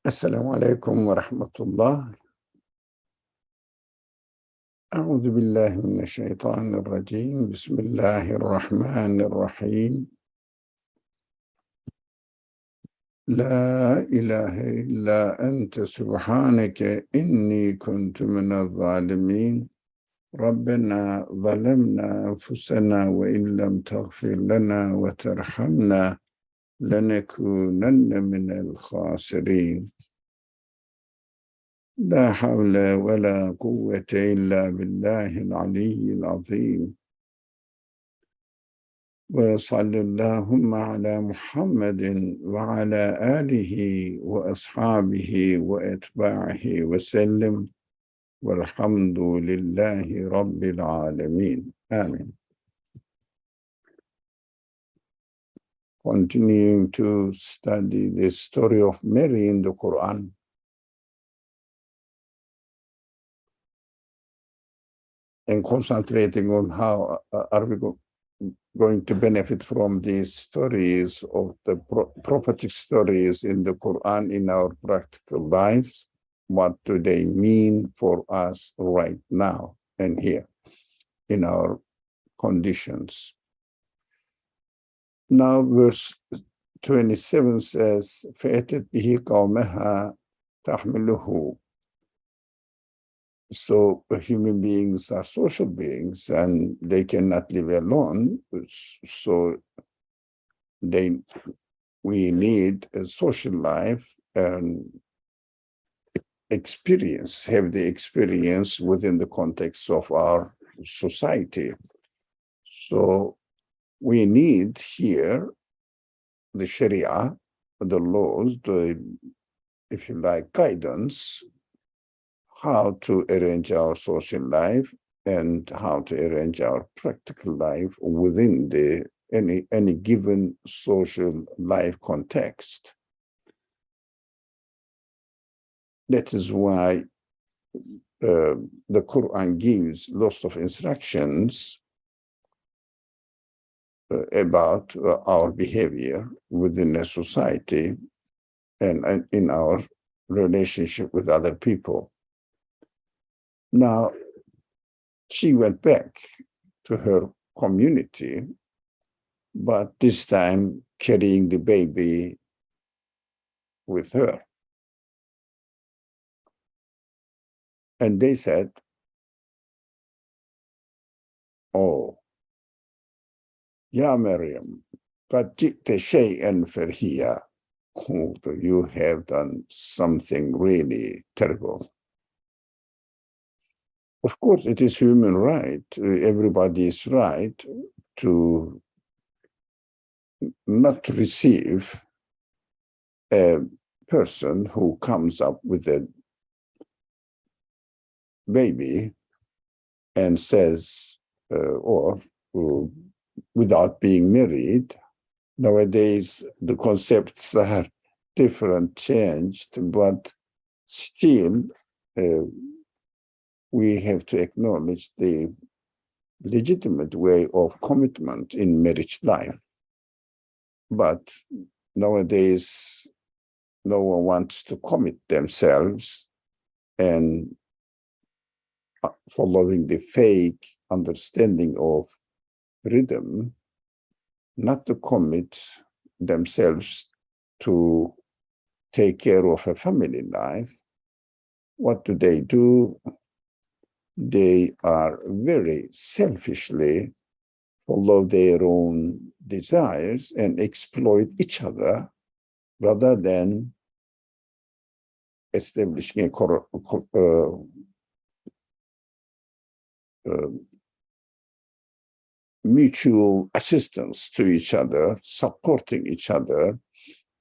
السلام عليكم ورحمة الله. أعوذ بالله من الشيطان الرجيم. بسم الله الرحمن الرحيم. لا إله إلا أنت سبحانك إني كنت من الظالمين. ربنا ظلمنا أنفسنا وإن لم تغفر لنا وترحمنا لنكونن من الخاسرين. لا حول ولا قوة إلا بالله العلي العظيم. وصلى اللهم على محمد وعلى آله وأصحابه وأتباعه وسلم والحمد لله رب العالمين. Amen. Continuing to study the story of Mary in the Qur'an. And concentrating on how are we going to benefit from these stories of the prophetic stories in the Quran in our practical lives. What do they mean for us right now and here in our conditions? Now verse 27 says, فَأَتَتْ بِهِ قَوْمَهَا تَحْمِلُهُ. So human beings are social beings and they cannot live alone. So we need a social life and have the experience within the context of our society. So we need here the Sharia, the laws, if you like, guidance, how to arrange our social life and how to arrange our practical life within any given social life context. That is why the Quran gives lots of instructions about our behavior within a society and in our relationship with other people. Now, she went back to her community, but this time carrying the baby with her. And they said, "Oh, Ya Maryam, qad ji'ta shay'an farhiya." Oh, you have done something really terrible. Of course, it is human right. Everybody's right to not receive a person who comes up with a baby and says, or without being married. Nowadays, the concepts are different, changed, but still, we have to acknowledge the legitimate way of commitment in marriage life. But nowadays, no one wants to commit themselves and following the fake understanding of rhythm, not to commit themselves to take care of a family life. What do? They are very selfishly follow their own desires and exploit each other rather than establishing a mutual assistance to each other, supporting each other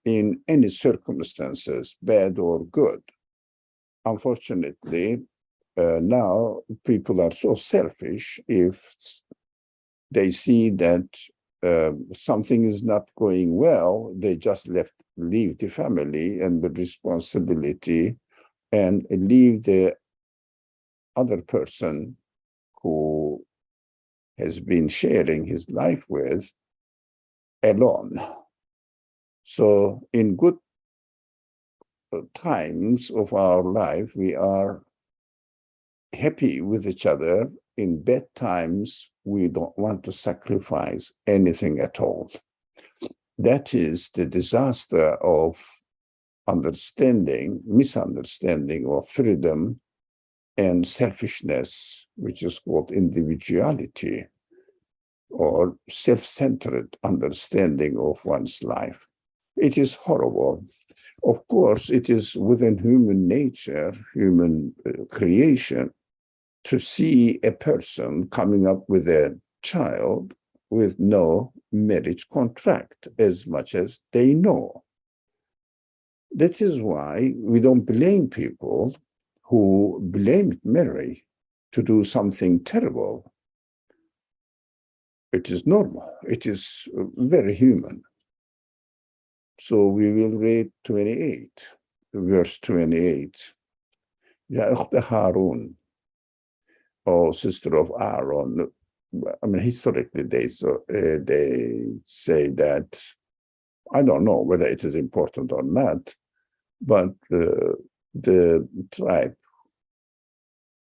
in any circumstances, bad or good. Unfortunately, now people are so selfish. If they see that something is not going well, they just leave the family and the responsibility and leave the other person who has been sharing his life with alone. So in good times of our life, we are happy with each other. In bad times, we don't want to sacrifice anything at all. That is the disaster of misunderstanding of freedom and selfishness, which is called individuality, or self-centered understanding of one's life. It is horrible. Of course, it is within human nature, human creation, to see a person coming up with a child with no marriage contract, as much as they know. That is why we don't blame people who blamed Mary to do something terrible. It is normal. It is very human. So we will read 28, verse 28. Ya ukhta Harun, or sister of Aaron. I mean, historically, they say that, I don't know whether it is important or not, but the tribe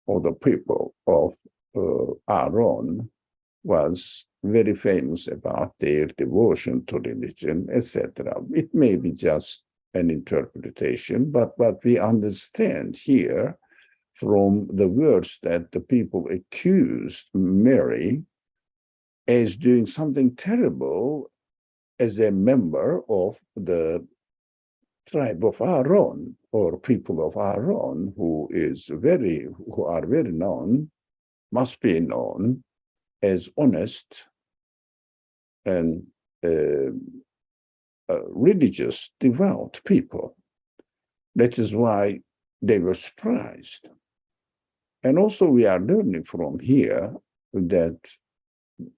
or the people of Aaron was very famous about their devotion to religion, etc. It may be just an interpretation, but what we understand here from the words that the people accused Mary as doing something terrible as a member of the tribe of Aaron, or people of Aaron, who are very known, must be known as honest and religious, devout people. That is why they were surprised. And also we are learning from here that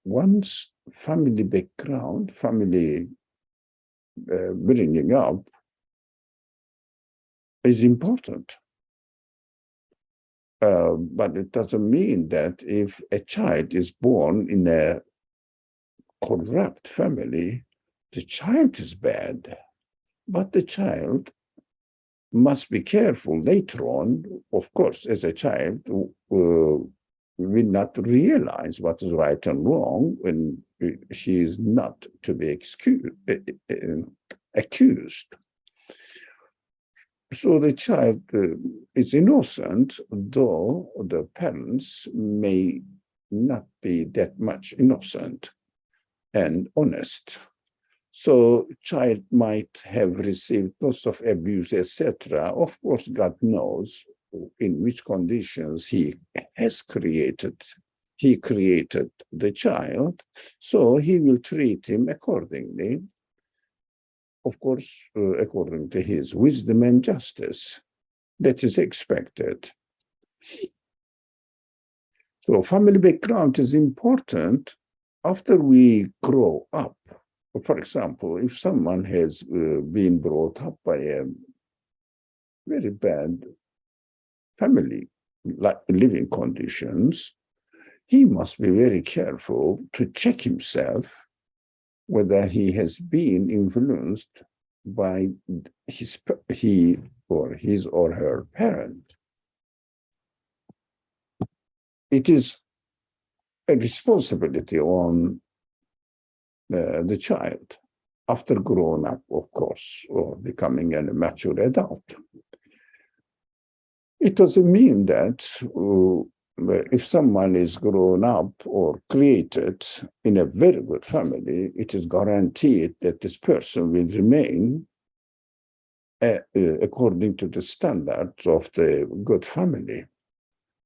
one's family background, family bringing up, is important. But it doesn't mean that if a child is born in a corrupt family, the child is bad. But the child must be careful later on. Of course, as a child, will not realize what is right and wrong when she is not to be accused. So the child is innocent, though the parents may not be that much innocent and honest. So child might have received lots of abuse, etc. Of course, God knows in which conditions he created the child, so he will treat him accordingly. Of course, according to his wisdom and justice, that is expected. So family background is important after we grow up. For example, if someone has been brought up by a very bad family, like living conditions, he must be very careful to check himself whether he has been influenced by his or her parent. It is a responsibility on the child after growing up, of course, or becoming a mature adult. It doesn't mean that if someone is grown up or created in a very good family, it is guaranteed that this person will remain according to the standards of the good family.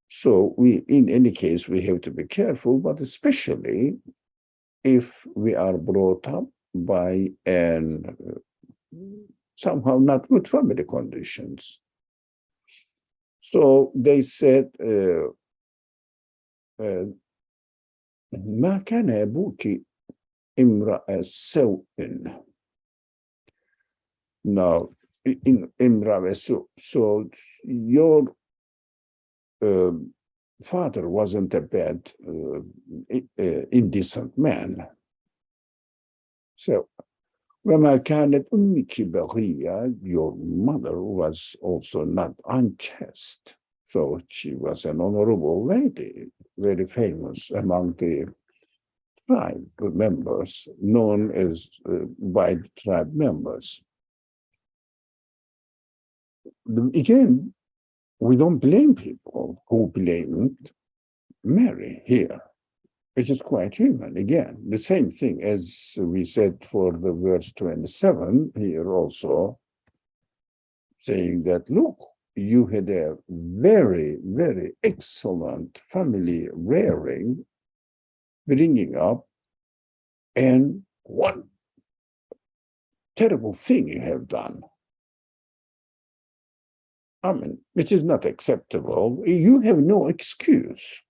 So in any case, we have to be careful, but especially if we are brought up by somehow not good family conditions. So they said, ما كان أبوك امرأة سوء. Now, in امرأة سوء, so your father wasn't a bad, indecent man. So وَمَا كَانَتْ أُمِّكِ بَغِيًّا, your mother was also not unchaste. So she was an honorable lady, very famous among the tribe members, known as by the tribe members. Again, we don't blame people who blamed Mary here. It is quite human. Again, the same thing as we said for the verse 27 here also, saying that, look, you had a very, very excellent family rearing, bringing up, and one terrible thing you have done. I mean, it is not acceptable. You have no excuse.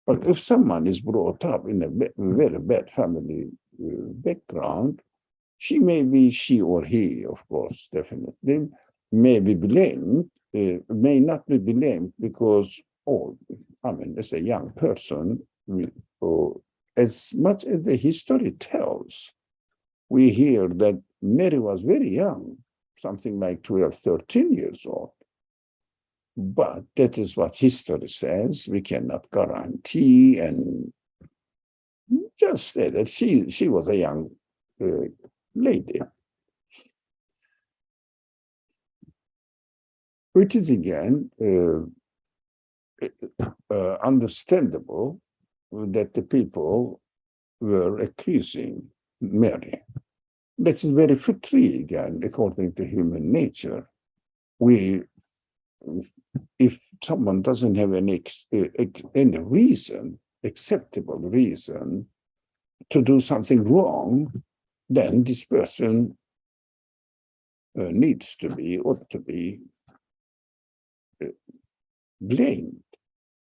But if someone is brought up in a very bad family background, she or he, of course, definitely, may be blamed, may not be blamed because, as a young person, as much as the history tells, we hear that Mary was very young, something like 12, 13 years old. But that is what history says. We cannot guarantee, and just say that she was a young lady. It is again understandable that the people were accusing Mary. That is very fitry again, according to human nature. If someone doesn't have any reason, acceptable reason to do something wrong, then this person ought to be blamed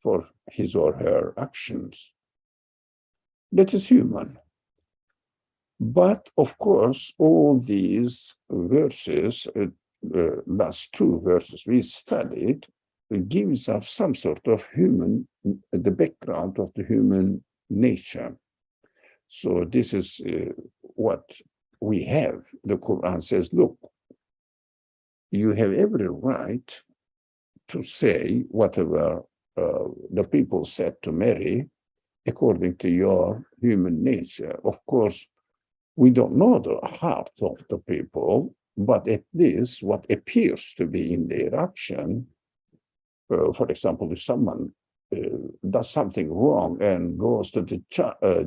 for his or her actions. That is human. But of course, all these verses, last two verses we studied, gives us some sort of the background of the human nature. So this is what we have. The Qur'an says, look, you have every right to say whatever the people said to Mary, according to your human nature. Of course, we don't know the heart of the people, but at least what appears to be in their action, for example, if someone does something wrong and goes to the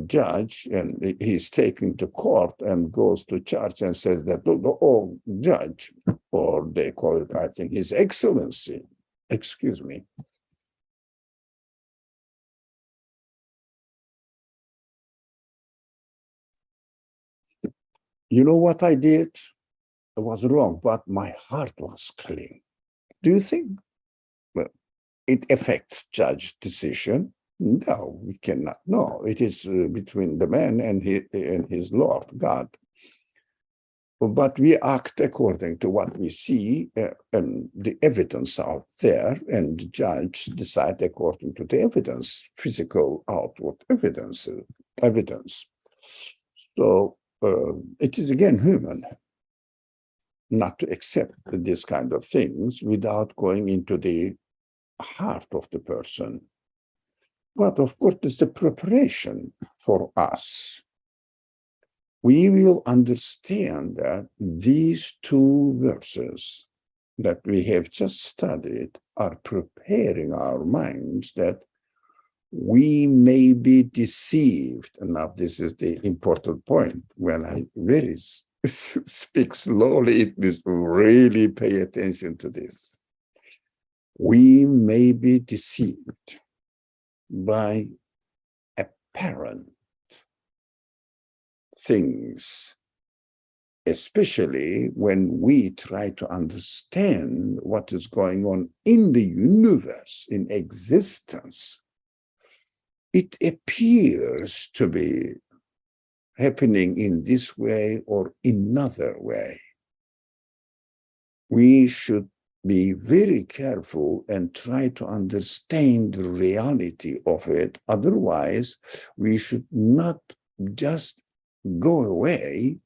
judge, and he's taken to court and goes to church and says that, oh, judge, or they call it, I think, His Excellency, excuse me. You know what I did? It was wrong, but my heart was clean. Do you think it affects judge decision? No, we cannot. No, it is between the man and his Lord, God. But we act according to what we see and the evidence out there, and the judge decide according to the evidence, physical outward evidence. So it is again human not to accept these kind of things without going into the heart of the person. But of course, it's the preparation for us. We will understand that these two verses that we have just studied are preparing our minds that we may be deceived. And now this is the important point. When I very speak slowly, it means really pay attention to this. We may be deceived by apparent things, especially when we try to understand what is going on in the universe, in existence. It appears to be happening in this way or another way. We should be very careful and try to understand the reality of it. Otherwise, we should not just go away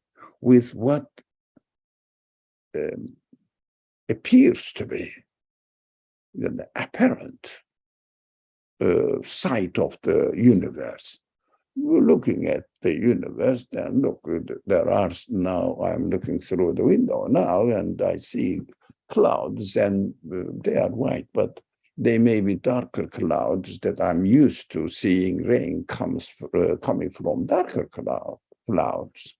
with what appears to be the apparent sight of the universe. We're looking at the universe, then look, there are now, I'm looking through the window now, and I see clouds, and they are white, but they may be darker clouds that I'm used to seeing rain coming from darker clouds.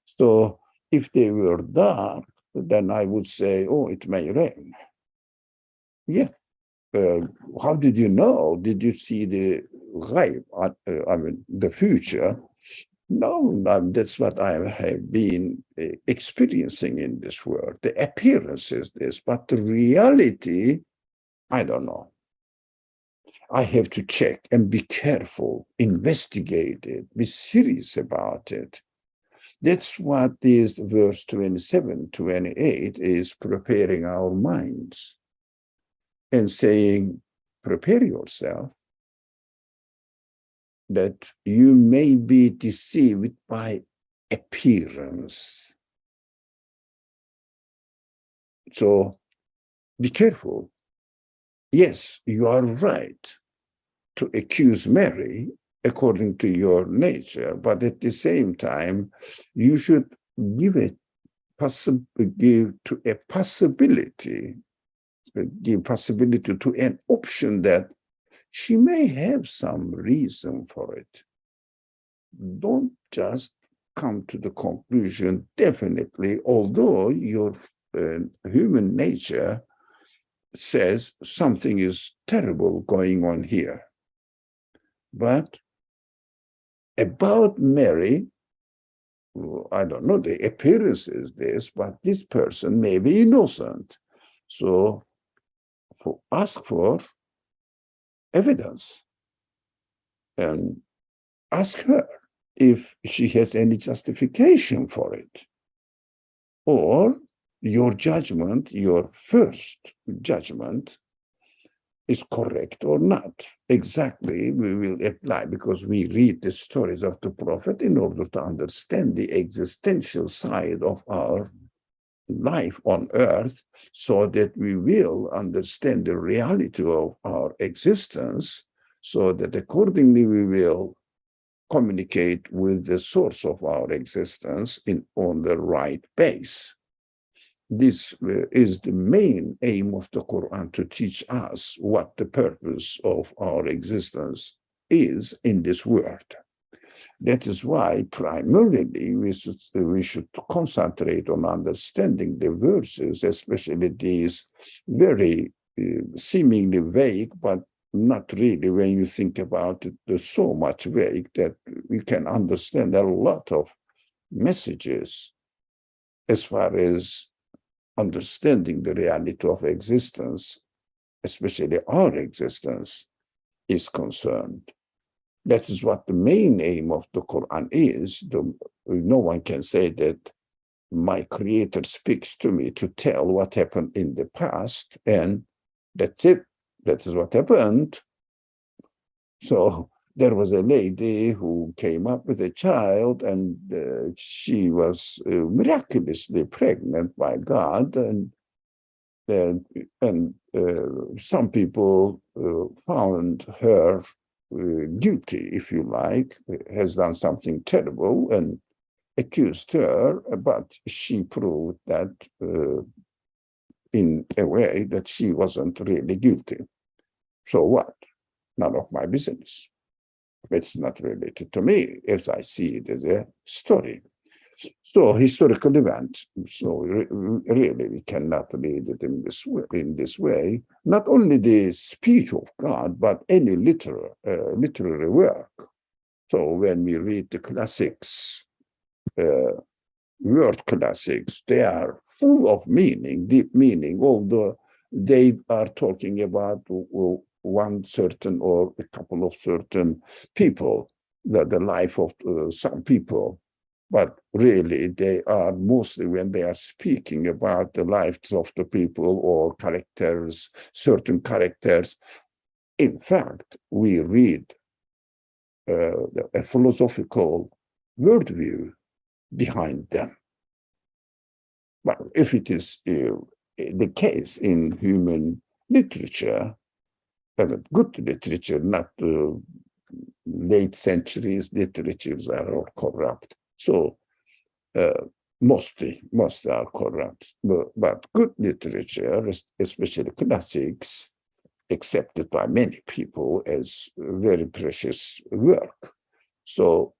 So if they were dark, then I would say, oh, it may rain. Yeah. How did you know? Did you see the ghaib, I mean, the future? No, that's what I have been experiencing in this world. The appearance is this, but the reality, I don't know. I have to check and be careful, investigate it, be serious about it. That's what this verse 27, 28 is preparing our minds and saying, prepare yourself that you may be deceived by appearance. So be careful. Yes, you are right to accuse Mary according to your nature, but at the same time, you should give possibility to an option that she may have some reason for it. Don't just come to the conclusion, definitely, although your human nature says something is terrible going on here. But about Mary, I don't know, the appearance is this, but this person may be innocent. So ask for evidence and ask her if she has any justification for it, or your judgment, your first judgment, is correct or not. Exactly, we will apply, because we read the stories of the prophet in order to understand the existential side of our life on earth, so that we will understand the reality of our existence, so that accordingly we will communicate with the source of our existence on the right base. This is the main aim of the Quran, to teach us what the purpose of our existence is in this world. That is why primarily we should concentrate on understanding the verses, especially these very seemingly vague, but not really, when you think about it, they're so much vague that we can understand a lot of messages as far as understanding the reality of existence, especially our existence, is concerned. That is what the main aim of the Quran is. No one can say that my Creator speaks to me to tell what happened in the past, and that's it. That is what happened. So there was a lady who came up with a child, and she was miraculously pregnant by God, and some people found her guilty, if you like, has done something terrible, and accused her, but she proved that in a way that she wasn't really guilty. So what? None of my business. It's not related to me, as I see it as a story. So historical event. So really, we cannot read it in this way. Not only the speech of God, but any literary work. So when we read the classics, word classics, they are full of meaning, deep meaning, although they are talking about one certain or a couple of certain people, the life of some people. But really, they are mostly, when they are speaking about the lives of the people or characters, certain characters. In fact, we read a philosophical worldview behind them. But if it is the case in human literature, good literature, not late centuries literatures are all corrupt. So uh, mostly are corrupt. But good literature, especially classics, accepted by many people as very precious work. So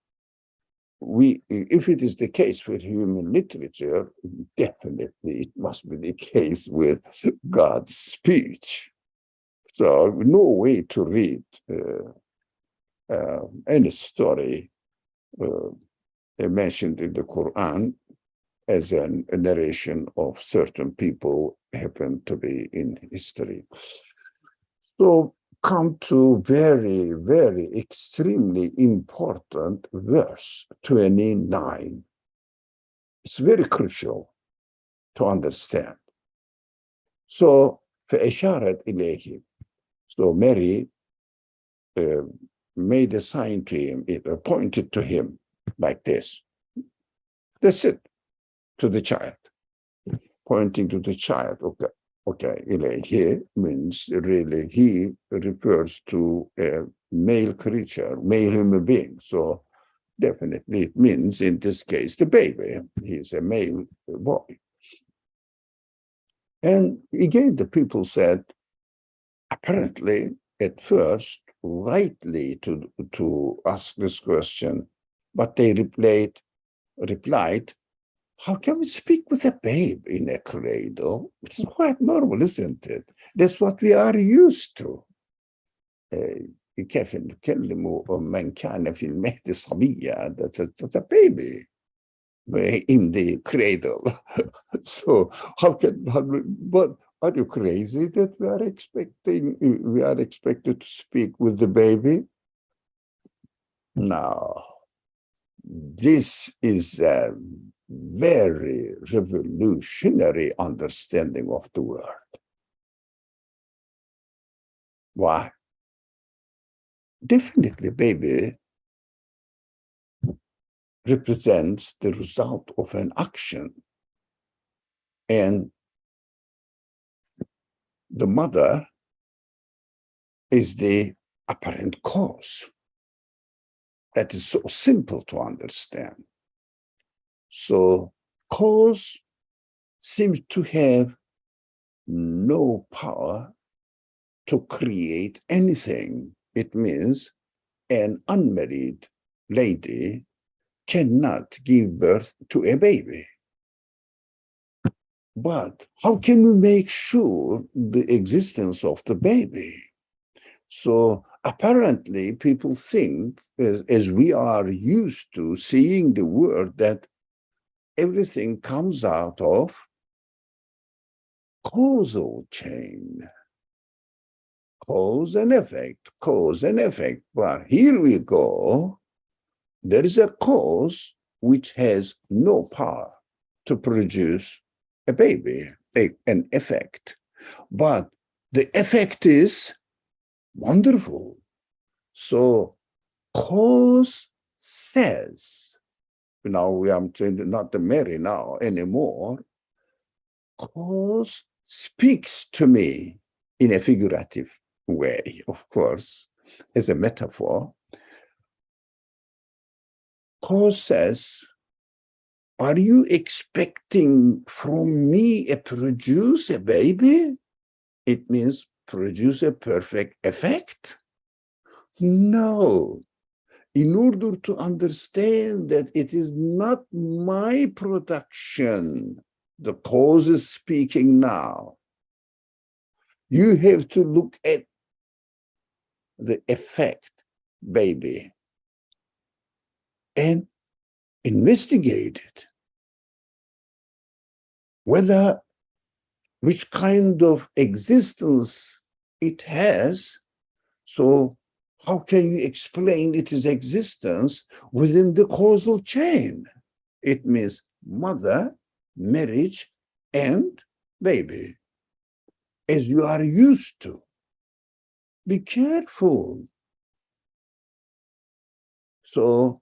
if it is the case with human literature, definitely it must be the case with God's speech. So no way to read any story mentioned in the Qur'an as a narration of certain people happen to be in history. So come to very, very extremely important verse 29. It's very crucial to understand. So فأشارت إليه. So Mary made a sign to him, it pointed to him like this. That's it, to the child, pointing to the child. Okay, إليه means really he refers to a male creature, male human being. So definitely it means in this case the baby. He's a male boy. And again, the people said, apparently at first, rightly to ask this question, but they replied, how can we speak with a babe in a cradle? It's quite normal, isn't it? That's what we are used to. كيف نكلم من كان في المهد صبيا? That's a baby in the cradle. So but are you crazy that we are expected to speak with the baby? No. This is a very revolutionary understanding of the word. Why? Definitely, baby represents the result of an action. And the mother is the apparent cause. That is so simple to understand. So cause seems to have no power to create anything. It means an unmarried lady cannot give birth to a baby. But how can we make sure the existence of the baby? So apparently people think, as we are used to seeing the world, that everything comes out of causal chain. Cause and effect, cause and effect. But here we go. There is a cause which has no power to produce a baby, an effect. But the effect is wonderful. So cause says, now we are not to marry now anymore. Cause speaks to me in a figurative way, of course, as a metaphor. Cause says, are you expecting from me to produce a baby? It means produce a perfect effect? No. In order to understand that it is not my production, the cause is speaking now, you have to look at the effect, baby, and investigate it. Whether, which kind of existence it has. So how can you explain its existence within the causal chain? It means mother, marriage, and baby, as you are used to. Be careful. So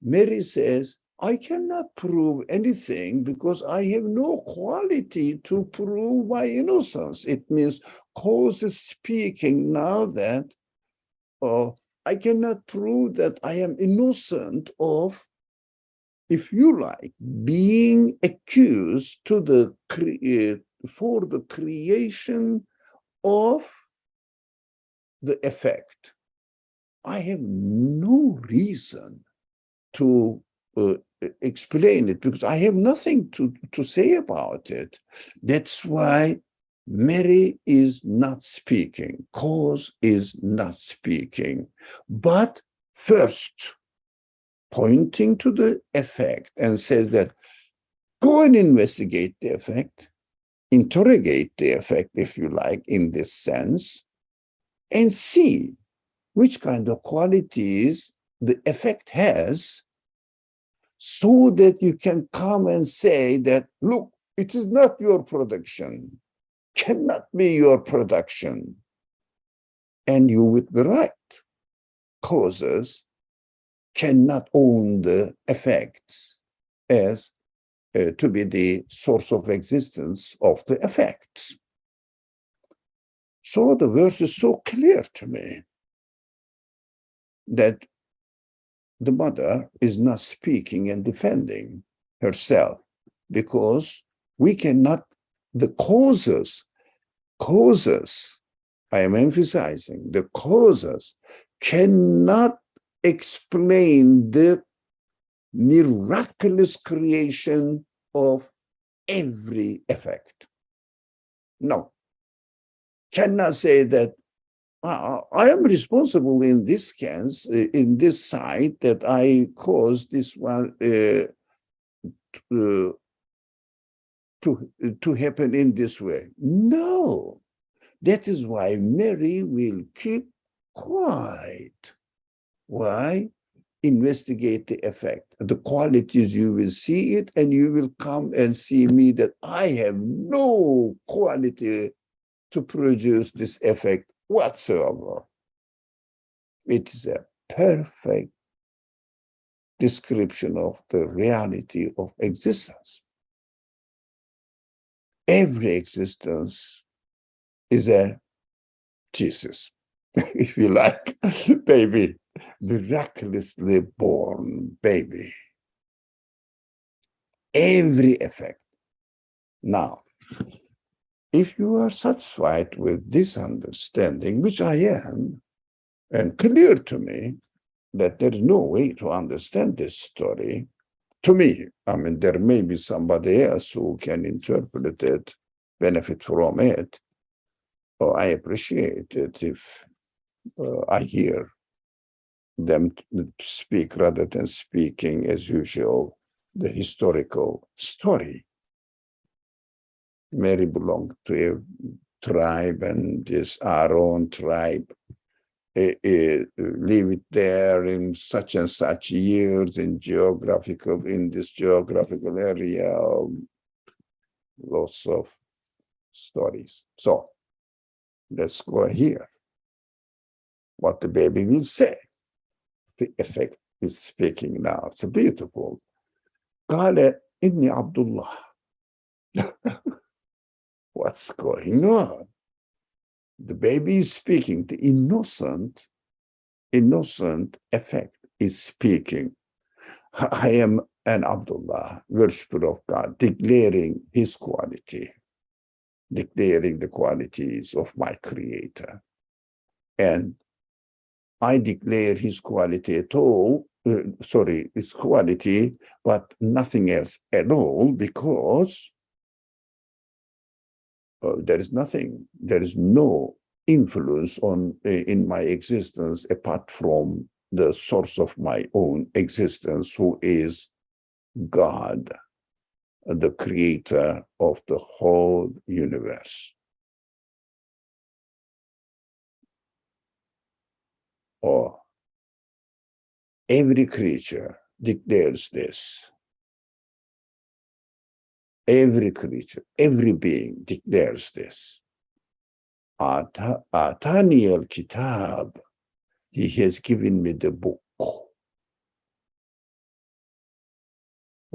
Mary says, I cannot prove anything because I have no quality to prove my innocence. It means cause is speaking now that I cannot prove that I am innocent of, if you like, being accused to the for the creation of the effect. I have no reason to explain it because I have nothing to say about it. That's why Mary is not speaking, cause is not speaking. But first, pointing to the effect and says that go and investigate the effect, interrogate the effect, if you like, in this sense, and see which kind of qualities the effect has, so that you can come and say that, look, it is not your production, cannot be your production. And you would be right. Causes cannot own the effects as to be the source of existence of the effects. So the verse is so clear to me that the mother is not speaking and defending herself, because we cannot, the causes, I am emphasizing, the causes cannot explain the miraculous creation of every effect. No, cannot say that I am responsible in this case, in this site, that I caused this one to happen in this way. No, that is why Mary will keep quiet. Why? Investigate the effect, the qualities. You will see it, and you will come and see me that I have no quality to produce this effect whatsoever. It is a perfect description of the reality of existence. Every existence is a Jesus, if you like, baby, miraculously born baby. Every effect. Now, if you are satisfied with this understanding, which I am, and clear to me that there is no way to understand this story, to me, I mean, there may be somebody else who can interpret it, benefit from it, or I appreciate it if I hear them speak rather than speaking, as usual, the historical story. Mary belonged to a tribe, and this our own tribe lived there in such and such years in this geographical area. Lots of stories. So let's go here. What the baby will say. The effect is speaking now. It's beautiful. قال إني عبد الله. What's going on? The baby is speaking. The innocent effect is speaking. I am an Abdullah, worshiper of God, declaring his quality, declaring the qualities of my creator. And I declare his quality at all, his quality, but nothing else at all, because there is no influence in my existence apart from the source of my own existence, who is God, the creator of the whole universe. Or every creature declares this. Every creature, every being declares this. Atani al-kitab, he has given me the book.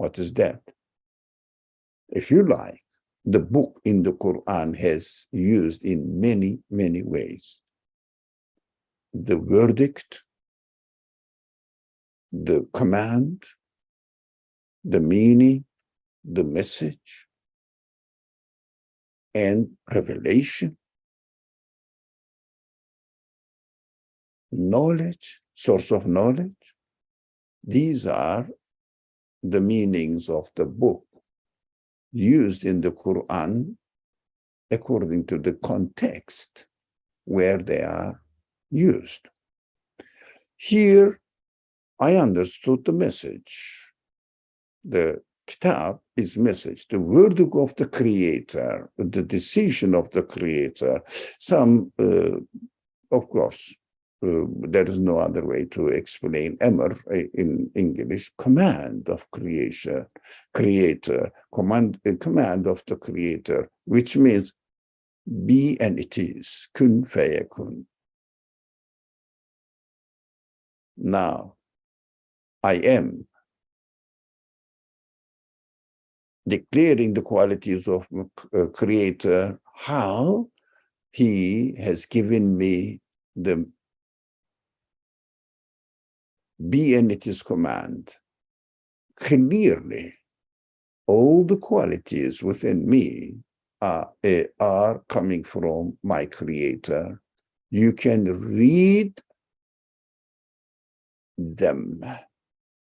What is that? If you like, the book in the Quran has used in many, many ways. The verdict, the command, the meaning, the message, and revelation, knowledge, source of knowledge. These are the meanings of the book used in the Quran according to the context where they are used. Here, I understood the message. The kitab is message, the verdict of the creator, the decision of the creator. Some, of course, there is no other way to explain Amr in English, command of creation, creator, command of the creator, which means be and it is, kun fayakun. Now, I am declaring the qualities of creator, how he has given me the be and it is command. Clearly, all the qualities within me are coming from my creator. You can read them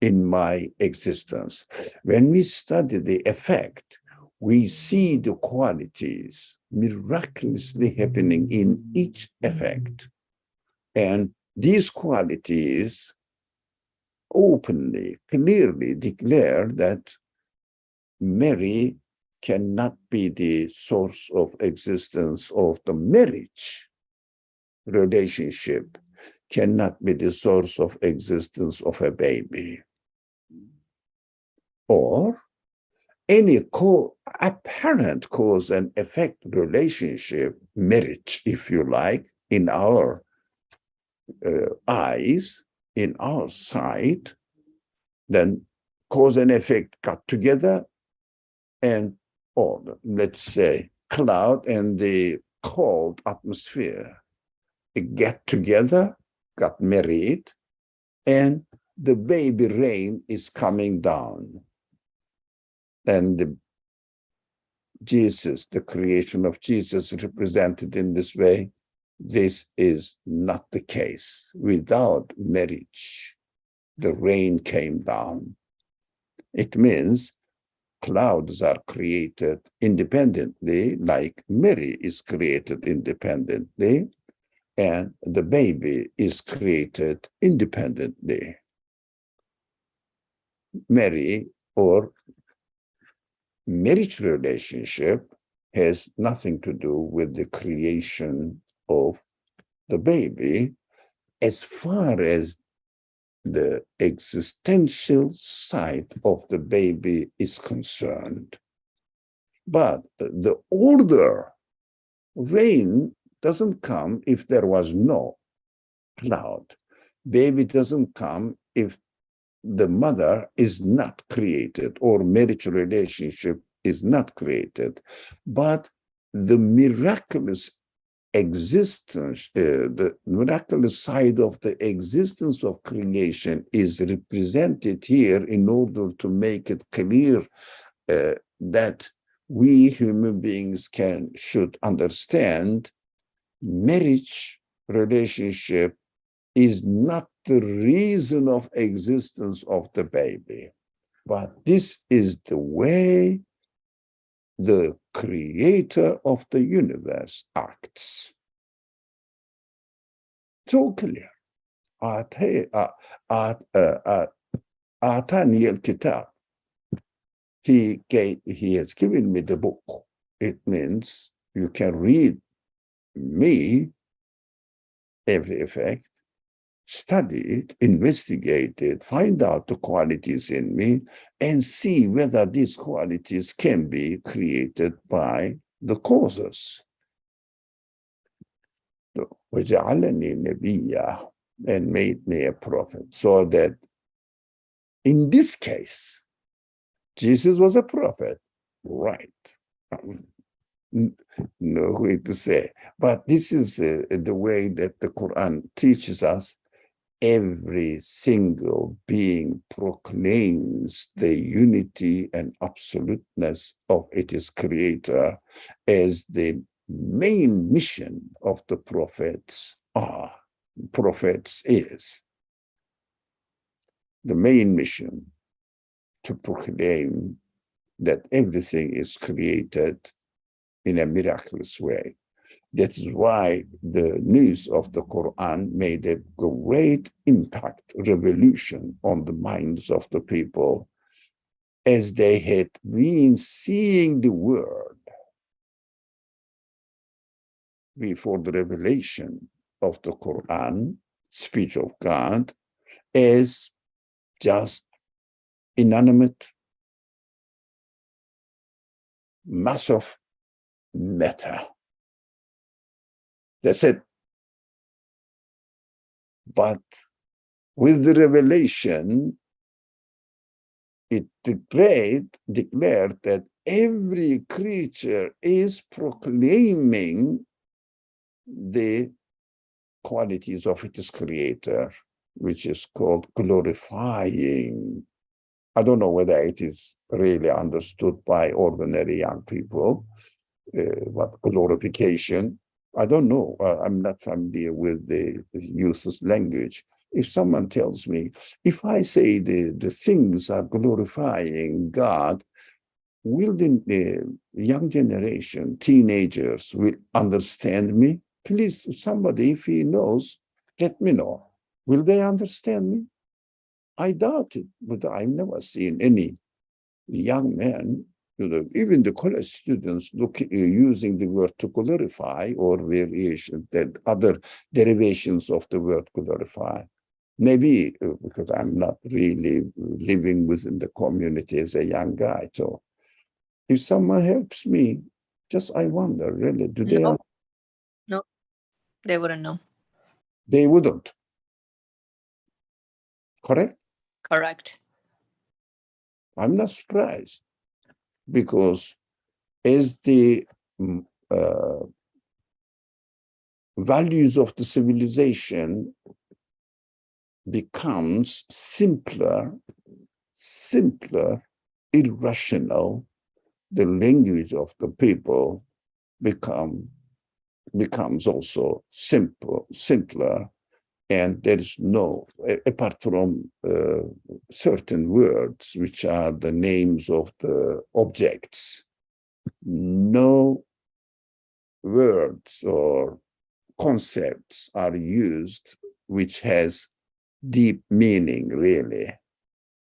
in my existence. When we study the effect, we see the qualities miraculously happening in each effect. And these qualities openly, clearly declare that Mary cannot be the source of existence of the marriage relationship, cannot be the source of existence of a baby, or any apparent cause and effect relationship, marriage, if you like, in our eyes, in our sight, then cause and effect got together, and let's say cloud and the cold atmosphere get together, got married, and the baby rain is coming down. And Jesus, the creation of Jesus, represented in this way. This is not the case. Without marriage, the rain came down. It means clouds are created independently, like Mary is created independently, and the baby is created independently. Mary or marriage relationship has nothing to do with the creation of the baby as far as the existential side of the baby is concerned. But the order, rain doesn't come if there was no cloud. Baby doesn't come if the mother is not created or marriage relationship is not created. But the miraculous existence, the miraculous side of the existence of creation is represented here in order to make it clear that we human beings should understand marriage relationship is not the reason of existence of the baby, but this is the way the creator of the universe acts. So clear. Atani al-kitab. He has given me the book. It means you can read me, every effect, study it, investigate it, find out the qualities in me, and see whether these qualities can be created by the causes. وَجَعَلَنِي نَبِيًّا, and made me a prophet. So that in this case, Jesus was a prophet, right? No way to say. But this is the way that the Quran teaches us. Every single being proclaims the unity and absoluteness of its creator as the main mission of the prophets is the main mission, to proclaim that everything is created in a miraculous way. That is why the news of the Quran made a great impact, revolution on the minds of the people, as they had been seeing the world before the revelation of the Quran, speech of God, as just inanimate mass of matter. That's it. But with the revelation, it declared that every creature is proclaiming the qualities of its creator, which is called glorifying. I don't know whether it is really understood by ordinary young people, what glorification. I don't know. I'm not familiar with the youth's language. If someone tells me, if I say the things are glorifying God, will the young generation, teenagers, will understand me? Please, somebody, if he knows, let me know. Will they understand me? I doubt it, but I've never seen any young man, even the college students using the word to glorify, or variation, that other derivations of the word glorify. Maybe because I'm not really living within the community as a young guy. So if someone helps me, just I wonder, really, do they? No, they wouldn't know. They wouldn't. Correct? Correct. I'm not surprised, because as the values of the civilization becomes simpler, irrational, the language of the people becomes also simpler, and there is no, apart from certain words which are the names of the objects, no words or concepts are used which has deep meaning, really,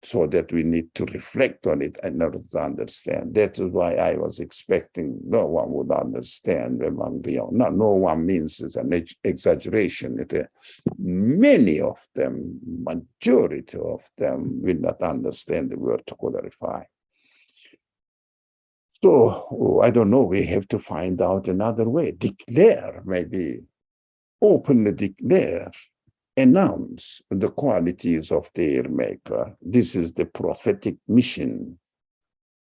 so that we need to reflect on it in order to understand. That is why I was expecting no one would understand among the young. No one means it's an exaggeration. Many of them, majority of them, will not understand the word to glorify. So I don't know, we have to find out another way. Declare, maybe openly declare, announce the qualities of their maker. This is the prophetic mission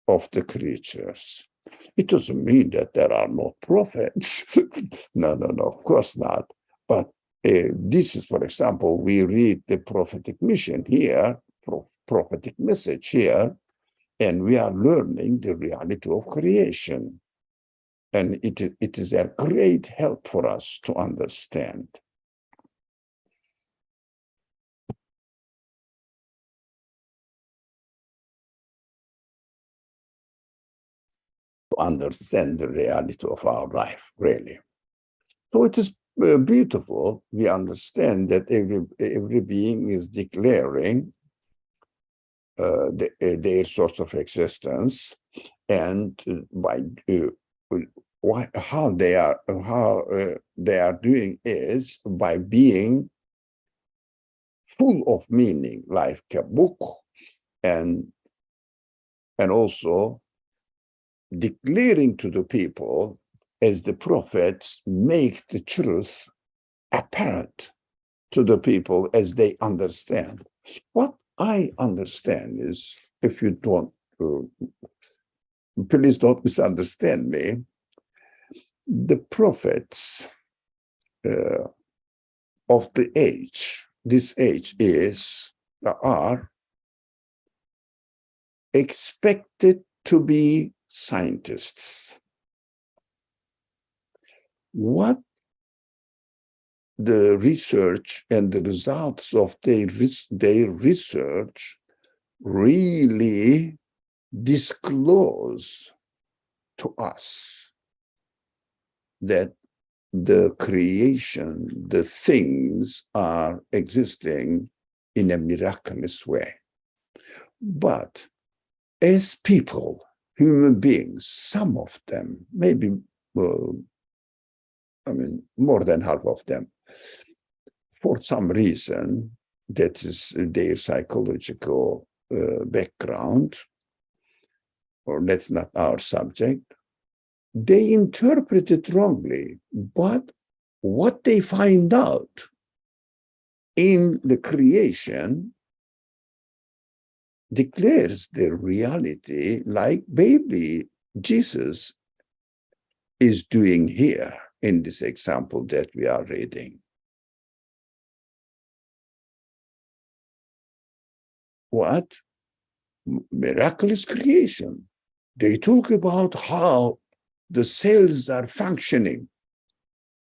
of the creatures. It doesn't mean that there are no prophets. No, of course not. But this is, for example, we read the prophetic mission here, prophetic message here, and we are learning the reality of creation. And it is a great help for us to understand. To understand the reality of our life, really. So it is beautiful. We understand that every being is declaring their source of existence, and how they are doing is by being full of meaning, like a book, and also declaring to the people, as the prophets make the truth apparent to the people as they understand. What I understand is, if you don't please don't misunderstand me. The prophets of the age, this age are expected to be scientists. What the research and the results of their research really disclose to us that the creation, the things are existing in a miraculous way. But as people, human beings, some of them, maybe, more than half of them, for some reason, that is their psychological background, or that's not our subject, they interpret it wrongly. But what they find out in the creation declares the reality, like baby Jesus is doing here in this example that we are reading. What? Miraculous creation. They talk about how the cells are functioning.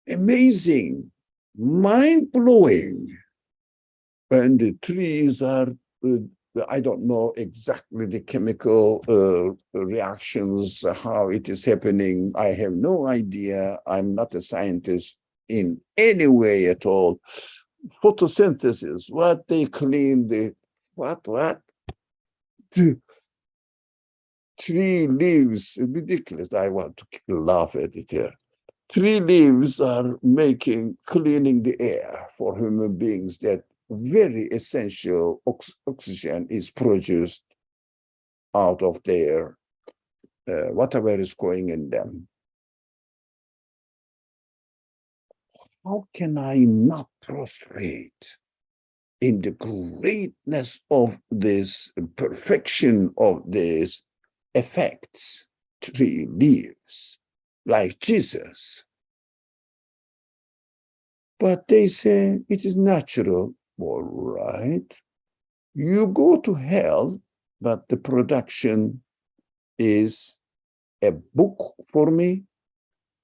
Amazing, mind-blowing. And the trees are, I don't know exactly the chemical reactions, how it is happening. I have no idea. I'm not a scientist in any way at all. Photosynthesis, what they clean the, what? Tree leaves, ridiculous. I want to laugh at it here. Tree leaves are cleaning the air for human beings, that very essential oxygen is produced out of their, whatever is going in them. How can I not prostrate in the greatness of this perfection of these effects? Tree leaves, like Jesus. But they say it is natural. All right. You go to hell, but the production is a book for me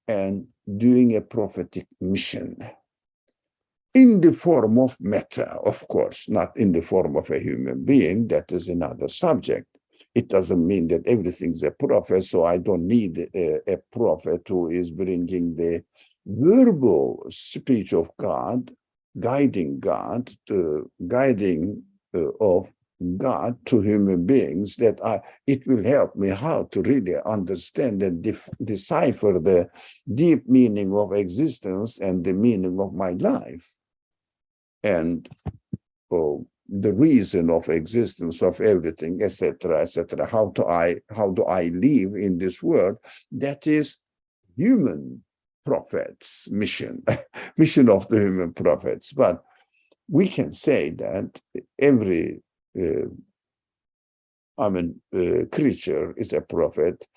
and doing a prophetic mission. In the form of matter, of course, not in the form of a human being. That is another subject. It doesn't mean that everything's a prophet, so I don't need a prophet who is bringing the verbal speech of God, guiding God, of God to human beings, that it will help me how to really understand and decipher the deep meaning of existence and the meaning of my life. And the reason of existence of everything, etc., etc. How do I live in this world? That is human prophets' mission, mission of the human prophets. But we can say that every creature is a prophet.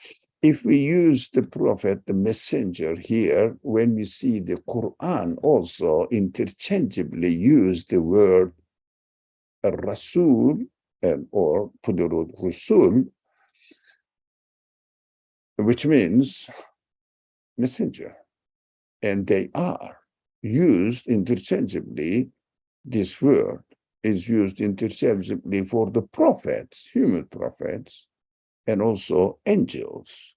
If we use the prophet, the messenger here, when we see the Qur'an also interchangeably use the word Rasul or Pudurud Rusul, which means messenger. And they are used interchangeably. This word is used interchangeably for the prophets, human prophets, and also angels,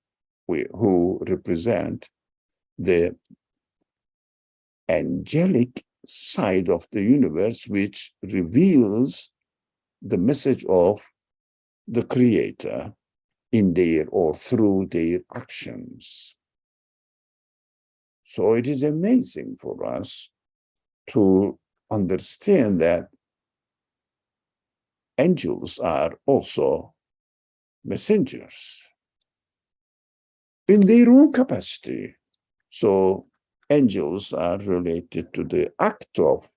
who represent the angelic side of the universe, which reveals the message of the Creator in their or through their actions. So it is amazing for us to understand that angels are also messengers in their own capacity. So angels are related to the act of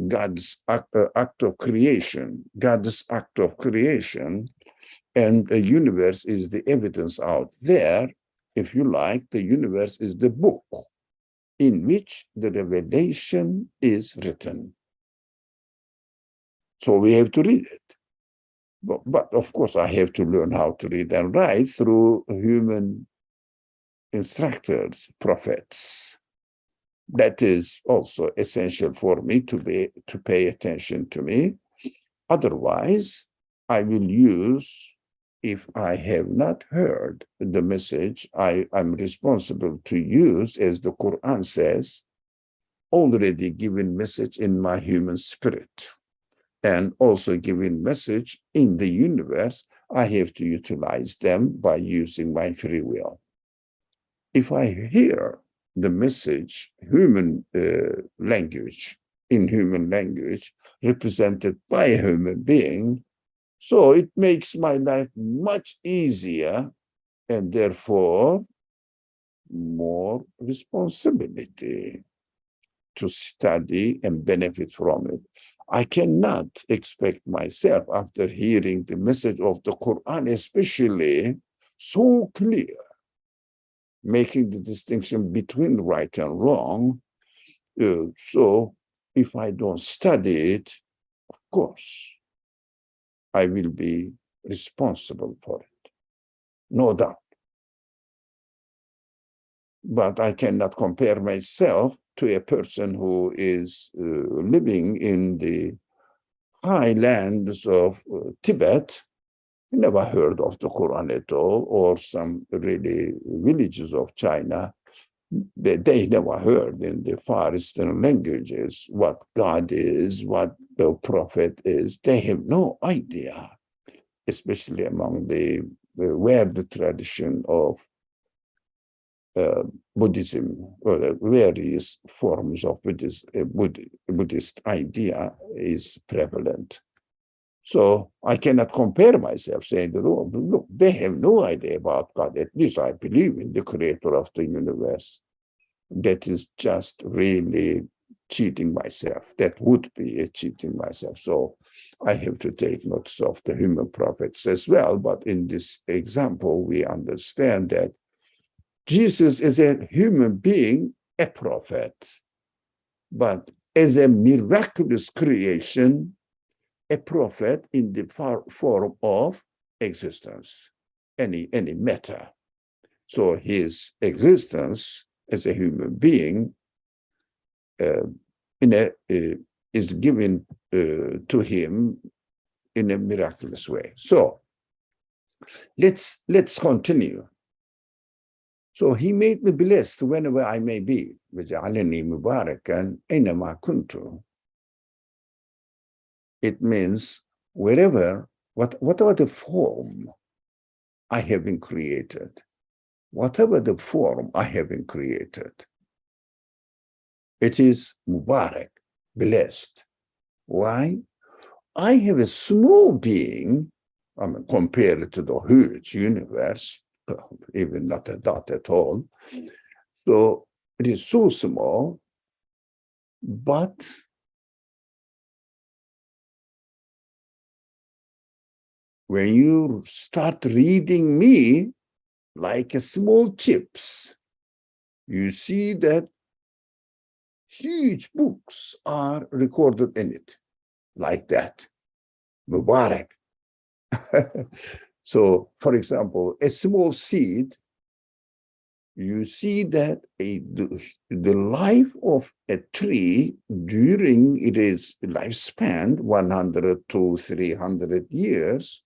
God's act of creation, God's act of creation, And the universe is the evidence out there. If you like, the universe is the book in which the revelation is written. So we have to read it. But of course, I have to learn how to read and write through human instructors, prophets. That is also essential for me to pay attention to me. Otherwise, I will use, if I have not heard the message, I'm responsible to use, as the Qur'an says, already given message in my human spirit, and also given message in the universe. I have to utilize them by using my free will. If I hear the message, human language, in human language, represented by a human being, so it makes my life much easier, and therefore more responsibility to study and benefit from it. I cannot expect myself, after hearing the message of the Quran, especially so clear, making the distinction between right and wrong. So if I don't study it, of course, I will be responsible for it, no doubt. But I cannot compare myself to a person who is living in the highlands of Tibet, never heard of the Quran at all, or some really villages of China. They never heard in the Far Eastern languages what God is, what the prophet is. They have no idea, especially among where the tradition of Buddhism, or various forms of Buddhist idea is prevalent. So I cannot compare myself saying that, oh, look, they have no idea about God. At least I believe in the creator of the universe. That is just really cheating myself. That would be a cheating myself. So I have to take notice of the human prophets as well. But in this example, we understand that Jesus is a human being, a prophet, but as a miraculous creation, a prophet in the form of existence, any matter. So his existence as a human being is given to him in a miraculous way. So let's continue. So he made me blessed whenever I may be. وَجَعَلَنِي مُبَارَكًا أَيْنَمَا كُنْتُ. It means wherever, whatever the form I have been created, whatever the form I have been created, it is Mubarak, blessed. Why? I have a small being, I mean, compared to the huge universe, even not a dot at all. So it is so small, but when you start reading me like a small chips, you see that huge books are recorded in it, like that. Mubarak. So, for example, a small seed, you see that the life of a tree during its lifespan, 100 to 300 years,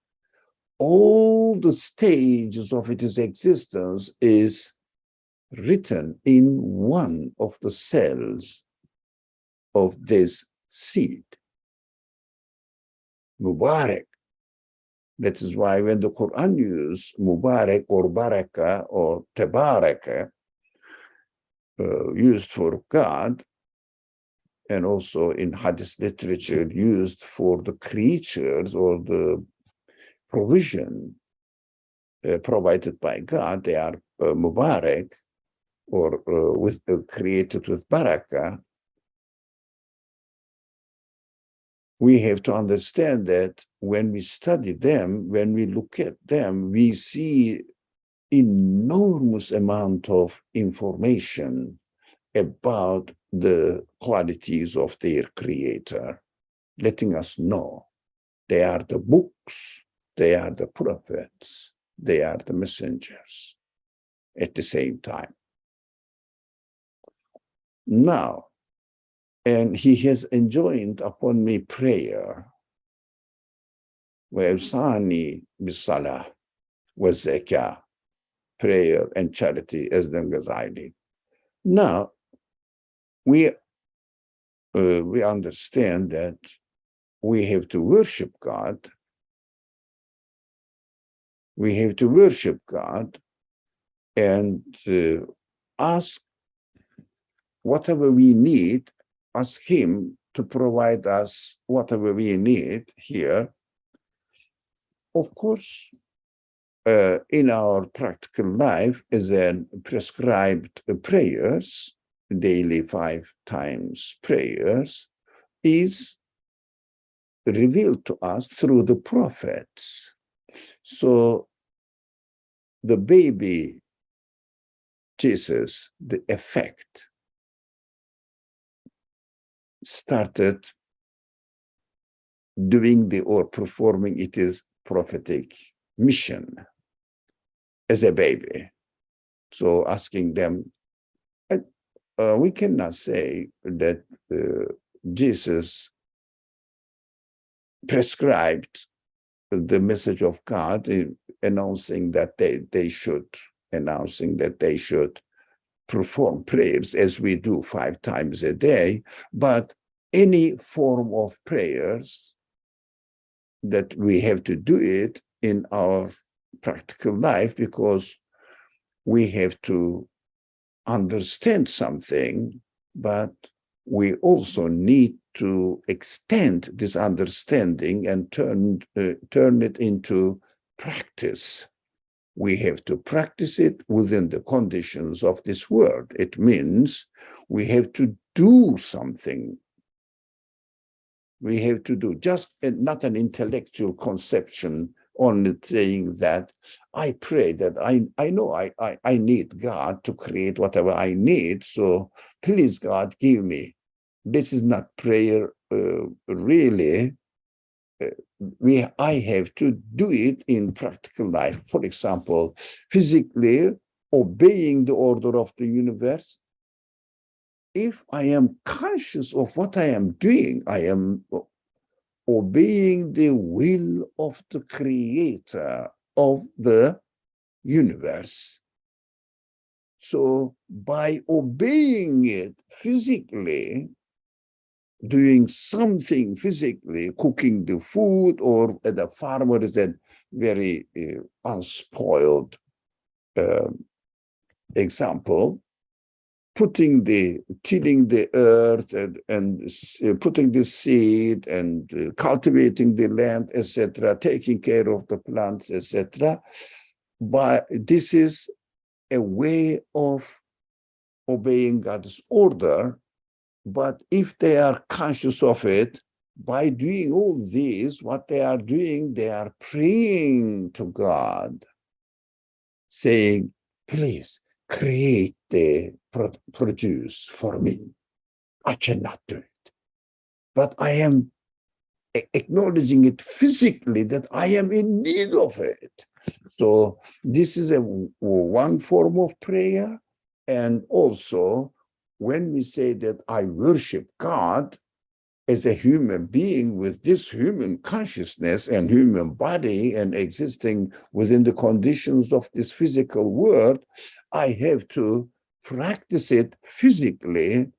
all the stages of its existence is written in one of the cells of this seed. Mubarak. That is why when the Quran uses Mubarak or Baraka or Tabaraka, used for God, and also in Hadith literature used for the creatures or the provision provided by God, they are Mubarak, or created with Baraka. we have to understand that when we study them, when we look at them, we see enormous amount of information about the qualities of their creator, letting us know they are the books, they are the prophets, they are the messengers at the same time. Now, and he has enjoined upon me prayer, وَأَوْصَانِي بِالصَّلَاةِ وَالزَّكَاةِ, prayer and charity as long as I live. Now, we understand that we have to worship God. We have to worship God and ask whatever we need, ask him to provide us whatever we need here. Of course, in our practical life, as in prescribed prayers, daily 5 times prayers, is revealed to us through the prophets. So the baby Jesus, the effect, started doing or performing its prophetic mission as a baby. So asking them, we cannot say that Jesus prescribed the message of God, announcing that they should perform prayers as we do 5 times a day, but any form of prayers that we have to do it in our practical life, because we have to understand something, but we also need to extend this understanding and turn it into practice. We have to practice it within the conditions of this world. It means we have to do something. We have to do, just not an intellectual conception, only saying that I pray that I know I need God to create whatever I need, so please God, give me. This is not prayer really. I have to do it in practical life. For example, physically obeying the order of the universe. If I am conscious of what I am doing, I am obeying the will of the creator of the universe. So by obeying it physically, doing something physically, cooking the food, or the farmer is that very unspoiled example, tilling the earth and putting the seed and cultivating the land, etc., taking care of the plants, etc. But this is a way of obeying God's order. But if they are conscious of it, by doing all these, what they are doing, they are praying to God, saying, please create the produce for me. I cannot do it. But I am acknowledging it physically that I am in need of it. So this is one form of prayer. And also, when we say that I worship God as a human being with this human consciousness and human body and existing within the conditions of this physical world, I have to practice it physically,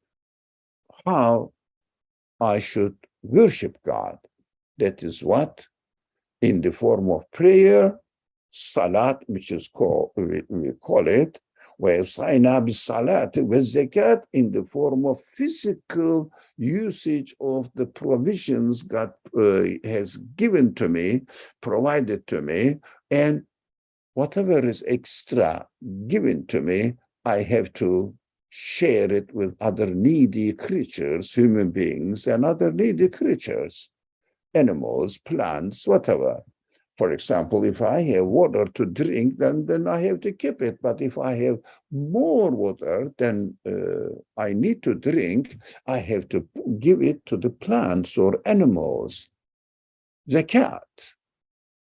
how I should worship God. That is what, in the form of prayer, salat, which is called, we call it, وَيَوْصَيْنَا بِالصَّلَاةِ وَالزَّكَاةِ, in the form of physical usage of the provisions God has given to me, provided to me, and whatever is extra given to me, I have to share it with other needy creatures, human beings, and other needy creatures. animals, plants, whatever. For example, if I have water to drink, then I have to keep it. But if I have more water than I need to drink, I have to give it to the plants or animals. Zakat.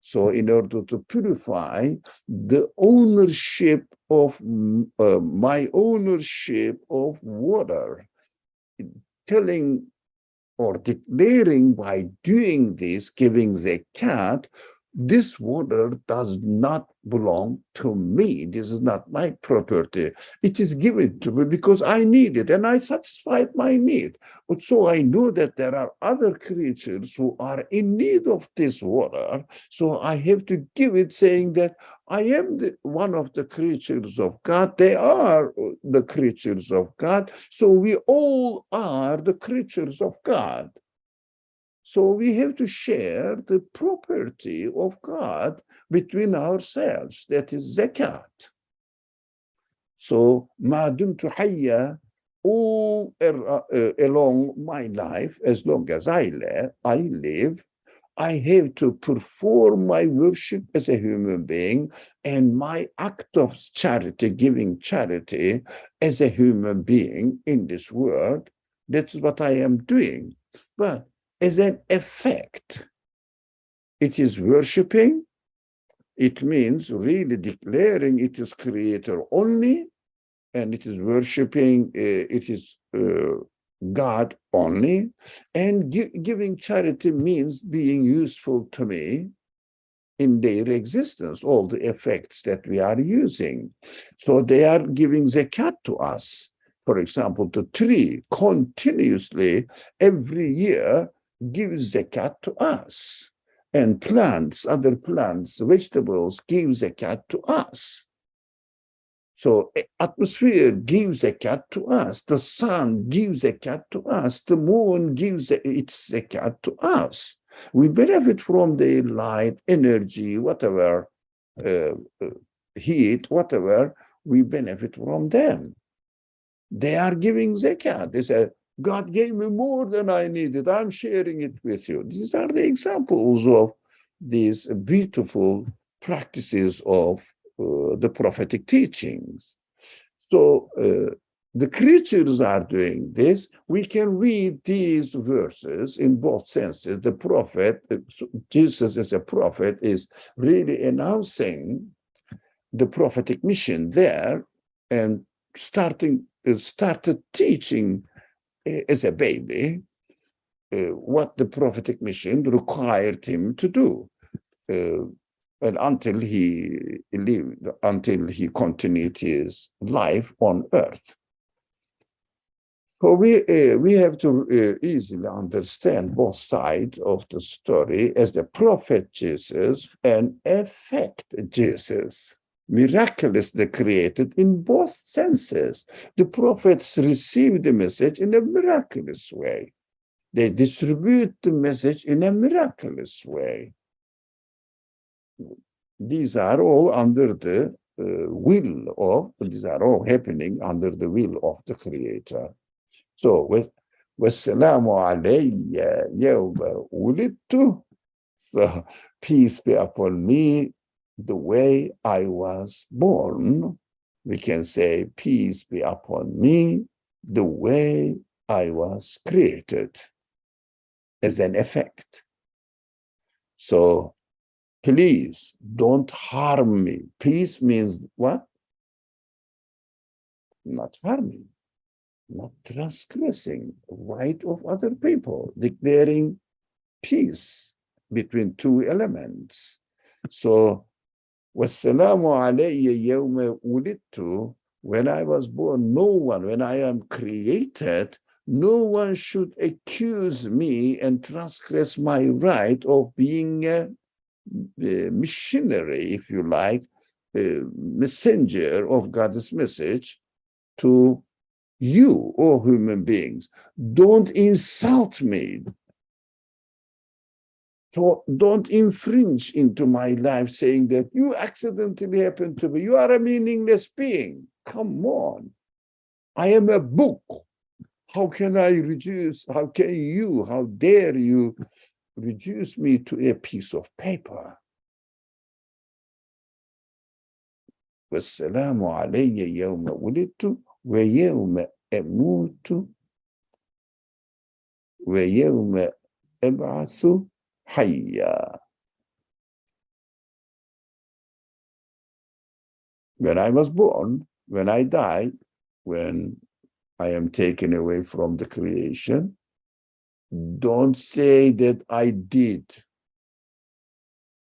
So in order to purify the ownership of my ownership of water, telling or declaring by doing this, giving zakat, this water does not belong to me. This is not my property. It is given to me because I need it and I satisfied my need. But so I know that there are other creatures who are in need of this water. So I have to give it, saying that I am one of the creatures of God. They are the creatures of God. So we all are the creatures of God. So we have to share the property of God between ourselves. That is zakat. So ma dumtu hayya, all along my life, as long as I live, I have to perform my worship as a human being and my act of charity, giving charity as a human being in this world. That's what I am doing. But as an effect, it is worshiping. It means really declaring it is creator only, and it is worshiping, it is God only. And giving charity means being useful to me in their existence, all the effects that we are using. So they are giving zakat to us. For example, the tree continuously every year gives zakat to us. And plants, other plants, vegetables give zakat to us. So atmosphere gives zakat to us. The sun gives zakat to us. The moon gives its zakat to us. We benefit from the light, energy, whatever, heat, whatever, we benefit from them. They are giving zakat. They say, God gave me more than I needed. I'm sharing it with you. These are the examples of these beautiful practices of the prophetic teachings. So the creatures are doing this. We can read these verses in both senses. The prophet, Jesus as a prophet, is really announcing the prophetic mission there and started teaching as a baby what the prophetic mission required him to do. And until he lived, until he continued his life on earth. So we have to easily understand both sides of the story as the prophet Jesus and effect Jesus. Miraculously created in both senses. The prophets receive the message in a miraculous way. They distribute the message in a miraculous way. These are all under the will of, these are all happening under the will of the Creator. So, wassalamu alayya yawma wulidtu. So, peace be upon me the way I was born. We can say, peace be upon me the way I was created, as an effect. So, please don't harm me. Peace means what? Not harming, not transgressing the right of other people, declaring peace between two elements. So, wassalamu alayya yawma wulidtu, when I was born, no one, when I am created, no one should accuse me and transgress my right of being a missionary, if you like, messenger of God's message to you, all human beings. Don't insult me. Don't infringe into my life saying that you accidentally happened to be. You are a meaningless being. Come on. I am a book. How can I reduce? How dare you reduce me to a piece of paper. والسلام علي يوم ولدت ويوم أموت ويوم أبعث حيا. When I was born, when I die, when I am taken away from the creation, don't say that I did.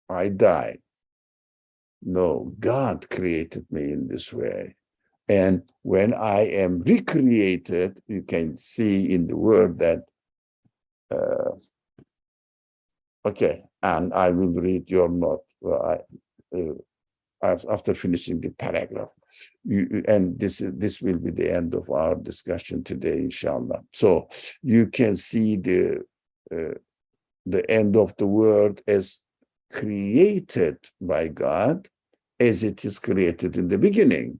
I died. No, God created me in this way. And when I am recreated, you can see in the word that, okay, and I will read your note after finishing the paragraph. And this will be the end of our discussion today, inshallah. So you can see the end of the word as created by God, as it is created in the beginning.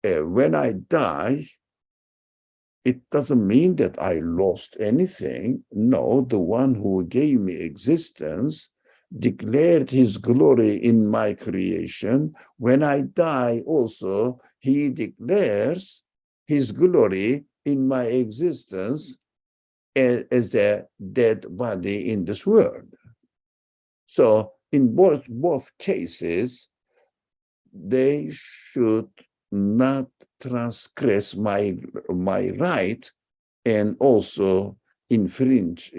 When I die, it doesn't mean that I lost anything. No, the one who gave me existence declared his glory in my creation. When I die also, he declares his glory in my existence as a dead body in this world. So in both cases, they should not transgress my right and also infringe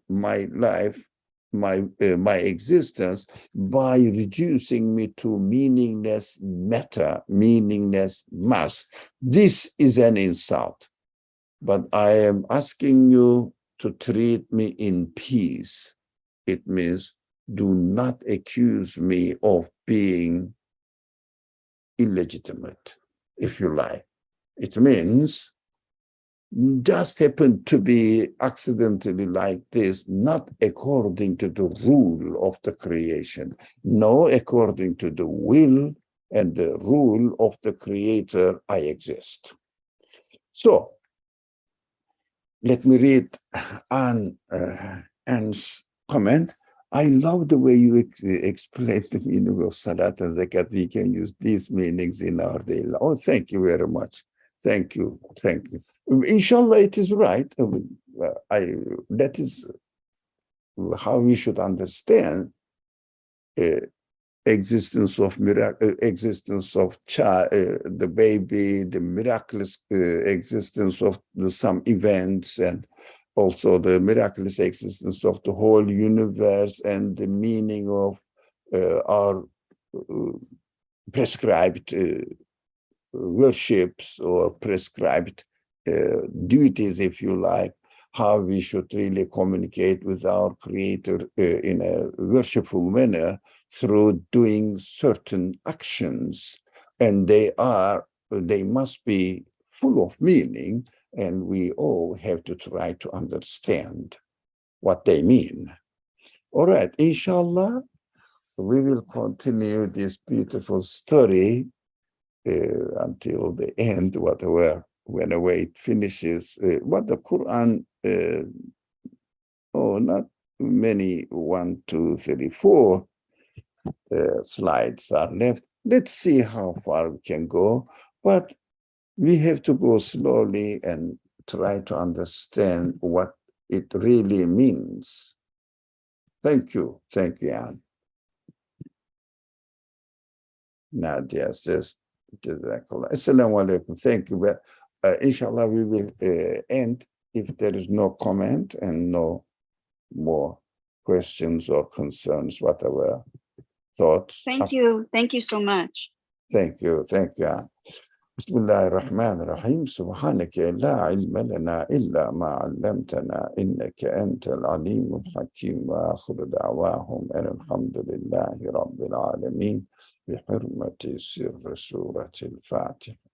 my life, my existence, by reducing me to meaningless matter, meaningless mass. This is an insult, but I am asking you to treat me in peace. It means do not accuse me of being illegitimate, if you like. It means just happened to be accidentally like this, not according to the rule of the creation, no, according to the will and the rule of the creator, I exist. So let me read Anne's comment. I love the way you explain the meaning of Salat and Zakat. We can use these meanings in our daily life. Oh, thank you very much. Thank you. Thank you. Inshallah, it is right. That is how we should understand existence of miracle, existence of child, the baby, the miraculous existence of some events, and also the miraculous existence of the whole universe, and the meaning of our prescribed worships or prescribed duties, if you like, how we should really communicate with our Creator in a worshipful manner through doing certain actions. And they must be full of meaning, and we all have to try to understand what they mean. All right, inshallah, we will continue this beautiful story until the end, whenever it finishes. What the Quran, not many, 1, 2, 3, 4 slides are left. Let's see how far we can go, but we have to go slowly and try to understand what it really means. Thank you, Anne. Nadia says, Assalamu alaikum. Thank you. Inshallah, we will end if there is no comment and no more questions or concerns, whatever thoughts. Thank you. Thank you so much. Thank you. بسم الله الرحمن الرحيم سبحانك لا علم لنا إلا ما علمتنا إنك أنت العليم الحكيم وآخر دعواهم أن الحمد لله رب العالمين بحرمة سر سورة الفاتحة.